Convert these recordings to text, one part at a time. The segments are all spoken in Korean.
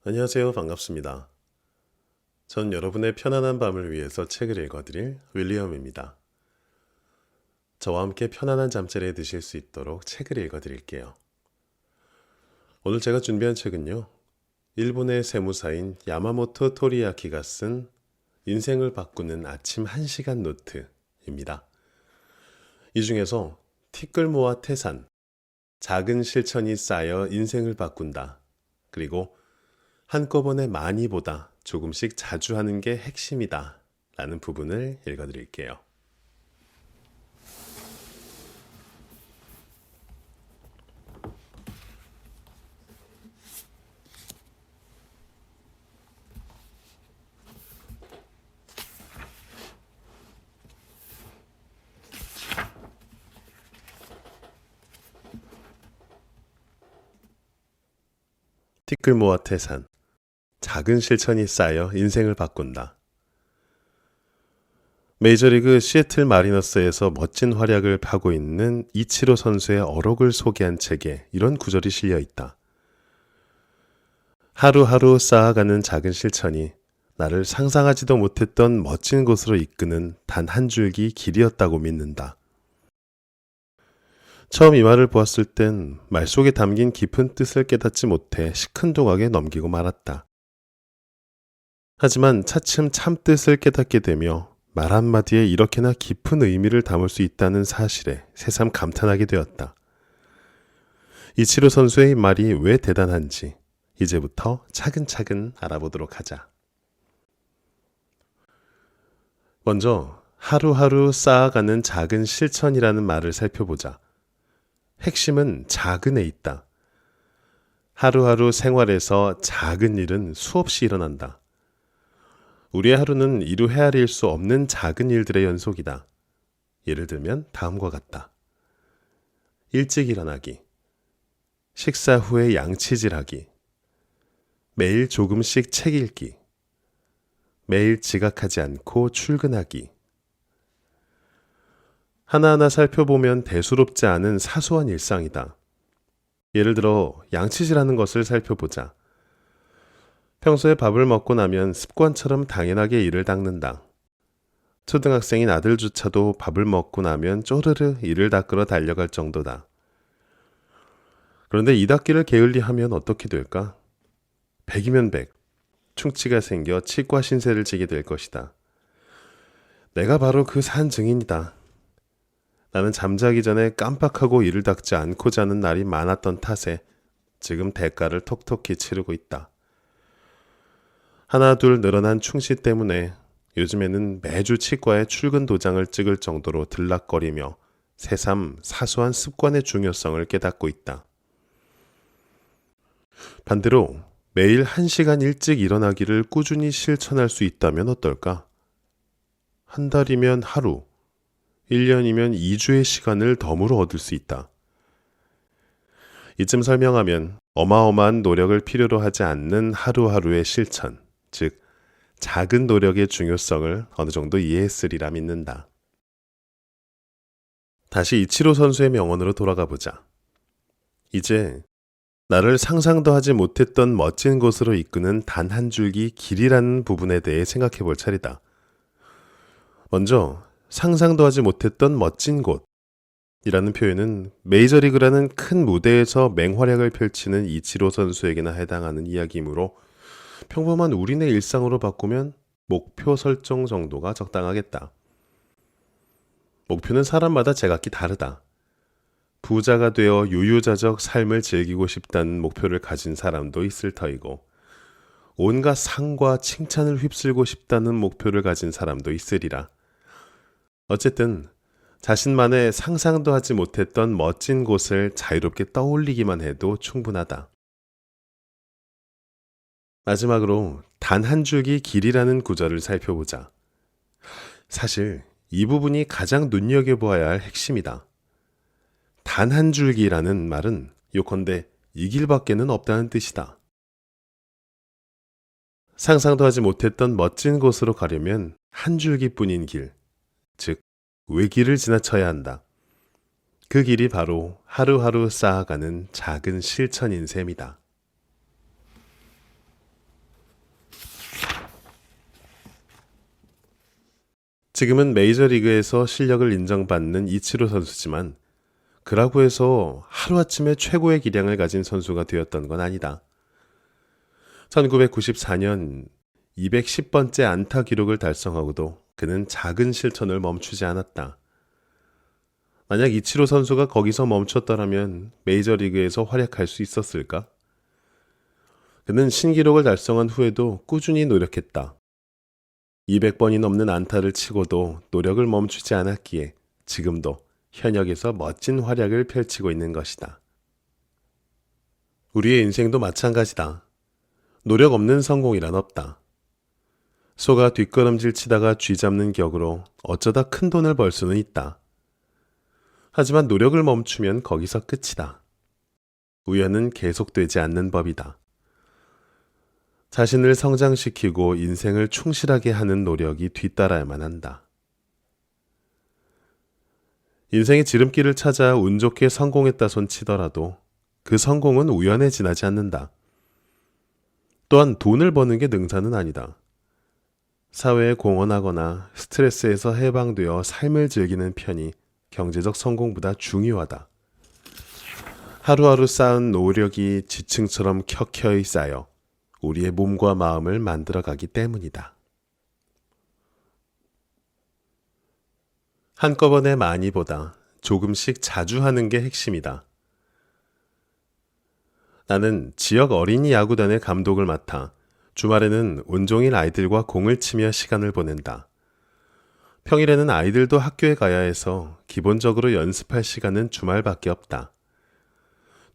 안녕하세요. 반갑습니다. 전 여러분의 편안한 밤을 위해서 책을 읽어드릴 윌리엄입니다. 저와 함께 편안한 잠자리에 드실 수 있도록 책을 읽어드릴게요. 오늘 제가 준비한 책은요. 일본의 세무사인 야마모토 토리야키가 쓴 인생을 바꾸는 아침 1시간 노트입니다. 이 중에서 티끌모아 태산, 작은 실천이 쌓여 인생을 바꾼다. 그리고 한꺼번에 많이보다 조금씩 자주 하는 게 핵심이다 라는 부분을 읽어드릴게요. 티끌모아 태산, 작은 실천이 쌓여 인생을 바꾼다. 메이저리그 시애틀 마리너스에서 멋진 활약을 하고 있는 이치로 선수의 어록을 소개한 책에 이런 구절이 실려 있다. 하루하루 쌓아가는 작은 실천이 나를 상상하지도 못했던 멋진 곳으로 이끄는 단 한 줄기 길이었다고 믿는다. 처음 이 말을 보았을 땐 말 속에 담긴 깊은 뜻을 깨닫지 못해 시큰둥하게 넘기고 말았다. 하지만 차츰 참뜻을 깨닫게 되며 말 한마디에 이렇게나 깊은 의미를 담을 수 있다는 사실에 새삼 감탄하게 되었다. 이치로 선수의 말이 왜 대단한지 이제부터 차근차근 알아보도록 하자. 먼저 하루하루 쌓아가는 작은 실천이라는 말을 살펴보자. 핵심은 작은에 있다. 하루하루 생활에서 작은 일은 수없이 일어난다. 우리의 하루는 이루 헤아릴 수 없는 작은 일들의 연속이다. 예를 들면 다음과 같다. 일찍 일어나기, 식사 후에 양치질하기, 매일 조금씩 책 읽기, 매일 지각하지 않고 출근하기. 하나하나 살펴보면 대수롭지 않은 사소한 일상이다. 예를 들어 양치질하는 것을 살펴보자. 평소에 밥을 먹고 나면 습관처럼 당연하게 이를 닦는다. 초등학생인 아들조차도 밥을 먹고 나면 쪼르르 이를 닦으러 달려갈 정도다. 그런데 이 닦기를 게을리하면 어떻게 될까? 100이면 100, 충치가 생겨 치과 신세를 지게 될 것이다. 내가 바로 그 산 증인이다. 나는 잠자기 전에 깜빡하고 이를 닦지 않고 자는 날이 많았던 탓에 지금 대가를 톡톡히 치르고 있다. 하나 둘 늘어난 충치 때문에 요즘에는 매주 치과에 출근 도장을 찍을 정도로 들락거리며 새삼 사소한 습관의 중요성을 깨닫고 있다. 반대로 매일 1시간 일찍 일어나기를 꾸준히 실천할 수 있다면 어떨까? 한 달이면 하루, 1년이면 2주의 시간을 덤으로 얻을 수 있다. 이쯤 설명하면 어마어마한 노력을 필요로 하지 않는 하루하루의 실천, 즉 작은 노력의 중요성을 어느 정도 이해했으리라 믿는다. 다시 이치로 선수의 명언으로 돌아가 보자. 이제 나를 상상도 하지 못했던 멋진 곳으로 이끄는 단 한 줄기 길이라는 부분에 대해 생각해 볼 차례다. 먼저 상상도 하지 못했던 멋진 곳이라는 표현은 메이저리그라는 큰 무대에서 맹활약을 펼치는 이치로 선수에게나 해당하는 이야기이므로 평범한 우리네 일상으로 바꾸면 목표 설정 정도가 적당하겠다. 목표는 사람마다 제각기 다르다. 부자가 되어 유유자적 삶을 즐기고 싶다는 목표를 가진 사람도 있을 터이고 온갖 상과 칭찬을 휩쓸고 싶다는 목표를 가진 사람도 있으리라. 어쨌든 자신만의 상상도 하지 못했던 멋진 곳을 자유롭게 떠올리기만 해도 충분하다. 마지막으로 단 한 줄기 길이라는 구절을 살펴보자. 사실 이 부분이 가장 눈여겨보아야 할 핵심이다. 단 한 줄기라는 말은 요컨대 이 길밖에는 없다는 뜻이다. 상상도 하지 못했던 멋진 곳으로 가려면 한 줄기뿐인 길, 즉 외길을 지나쳐야 한다. 그 길이 바로 하루하루 쌓아가는 작은 실천인 셈이다. 지금은 메이저리그에서 실력을 인정받는 이치로 선수지만 그라고 해서 하루아침에 최고의 기량을 가진 선수가 되었던 건 아니다. 1994년 210번째 안타 기록을 달성하고도 그는 작은 실천을 멈추지 않았다. 만약 이치로 선수가 거기서 멈췄더라면 메이저리그에서 활약할 수 있었을까? 그는 신기록을 달성한 후에도 꾸준히 노력했다. 200번이 넘는 안타를 치고도 노력을 멈추지 않았기에 지금도 현역에서 멋진 활약을 펼치고 있는 것이다. 우리의 인생도 마찬가지다. 노력 없는 성공이란 없다. 소가 뒷걸음질 치다가 쥐 잡는 격으로 어쩌다 큰 돈을 벌 수는 있다. 하지만 노력을 멈추면 거기서 끝이다. 우연은 계속되지 않는 법이다. 자신을 성장시키고 인생을 충실하게 하는 노력이 뒤따라야만 한다. 인생의 지름길을 찾아 운 좋게 성공했다 손 치더라도 그 성공은 우연에 지나지 않는다. 또한 돈을 버는 게 능사는 아니다. 사회에 공헌하거나 스트레스에서 해방되어 삶을 즐기는 편이 경제적 성공보다 중요하다. 하루하루 쌓은 노력이 지층처럼 켜켜이 쌓여 우리의 몸과 마음을 만들어가기 때문이다. 한꺼번에 많이보다 조금씩 자주 하는 게 핵심이다. 나는 지역 어린이 야구단의 감독을 맡아 주말에는 온종일 아이들과 공을 치며 시간을 보낸다. 평일에는 아이들도 학교에 가야 해서 기본적으로 연습할 시간은 주말밖에 없다.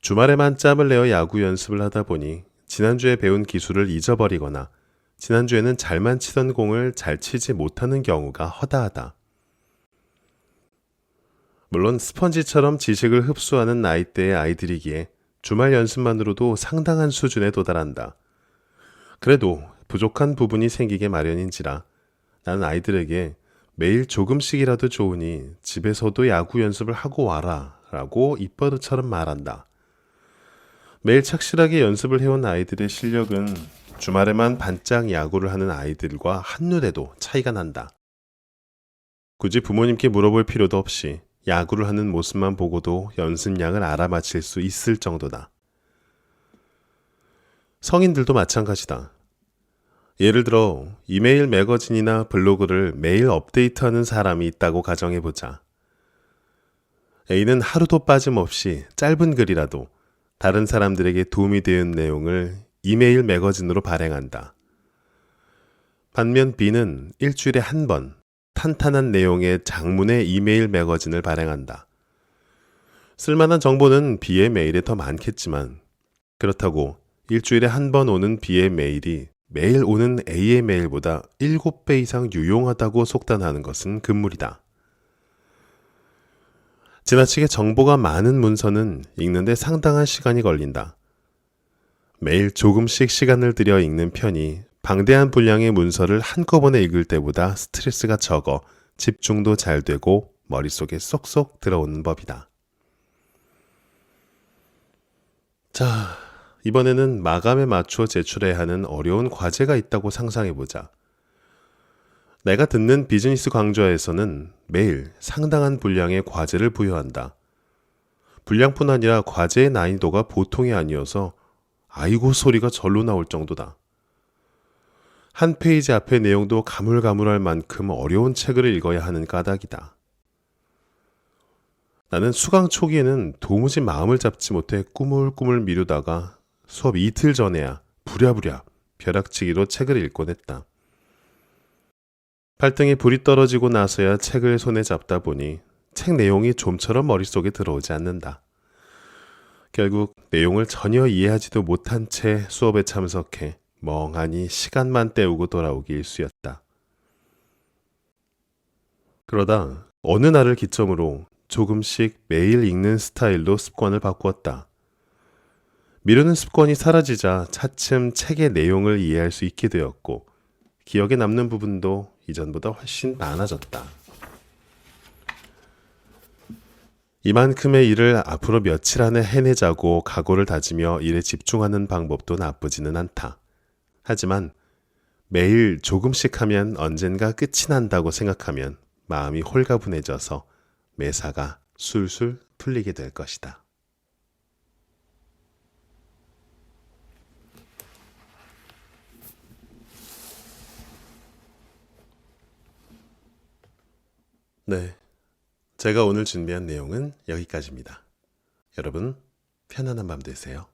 주말에만 짬을 내어 야구 연습을 하다 보니 지난주에 배운 기술을 잊어버리거나 지난주에는 잘만 치던 공을 잘 치지 못하는 경우가 허다하다. 물론 스펀지처럼 지식을 흡수하는 나이대의 아이들이기에 주말 연습만으로도 상당한 수준에 도달한다. 그래도 부족한 부분이 생기게 마련인지라 나는 아이들에게 매일 조금씩이라도 좋으니 집에서도 야구 연습을 하고 와라 라고 입버릇처럼 말한다. 매일 착실하게 연습을 해온 아이들의 실력은 주말에만 반짝 야구를 하는 아이들과 한눈에도 차이가 난다. 굳이 부모님께 물어볼 필요도 없이 야구를 하는 모습만 보고도 연습량을 알아맞힐 수 있을 정도다. 성인들도 마찬가지다. 예를 들어 이메일 매거진이나 블로그를 매일 업데이트하는 사람이 있다고 가정해보자. A는 하루도 빠짐없이 짧은 글이라도 다른 사람들에게 도움이 되는 내용을 이메일 매거진으로 발행한다. 반면 B는 일주일에 한 번 탄탄한 내용의 장문의 이메일 매거진을 발행한다. 쓸만한 정보는 B의 메일에 더 많겠지만 그렇다고 일주일에 한 번 오는 B의 메일이 매일 오는 A의 메일보다 7배 이상 유용하다고 속단하는 것은 금물이다. 지나치게 정보가 많은 문서는 읽는데 상당한 시간이 걸린다. 매일 조금씩 시간을 들여 읽는 편이 방대한 분량의 문서를 한꺼번에 읽을 때보다 스트레스가 적어 집중도 잘 되고 머릿속에 쏙쏙 들어오는 법이다. 자, 이번에는 마감에 맞춰 제출해야 하는 어려운 과제가 있다고 상상해보자. 내가 듣는 비즈니스 강좌에서는 매일 상당한 분량의 과제를 부여한다. 분량뿐 아니라 과제의 난이도가 보통이 아니어서 아이고 소리가 절로 나올 정도다. 한 페이지 앞의 내용도 가물가물할 만큼 어려운 책을 읽어야 하는 까닭이다. 나는 수강 초기에는 도무지 마음을 잡지 못해 꾸물꾸물 미루다가 수업 이틀 전에야 부랴부랴 벼락치기로 책을 읽곤 했다. 발등에 불이 떨어지고 나서야 책을 손에 잡다 보니 책 내용이 좀처럼 머릿속에 들어오지 않는다. 결국 내용을 전혀 이해하지도 못한 채 수업에 참석해 멍하니 시간만 때우고 돌아오기 일쑤였다. 그러다 어느 날을 기점으로 조금씩 매일 읽는 스타일로 습관을 바꾸었다. 미루는 습관이 사라지자 차츰 책의 내용을 이해할 수 있게 되었고 기억에 남는 부분도 이전보다 훨씬 많아졌다. 이만큼의 일을 앞으로 며칠 안에 해내자고 각오를 다지며 일에 집중하는 방법도 나쁘지는 않다. 하지만 매일 조금씩 하면 언젠가 끝이 난다고 생각하면 마음이 홀가분해져서 매사가 술술 풀리게 될 것이다. 네, 제가 오늘 준비한 내용은 여기까지입니다. 여러분, 편안한 밤 되세요.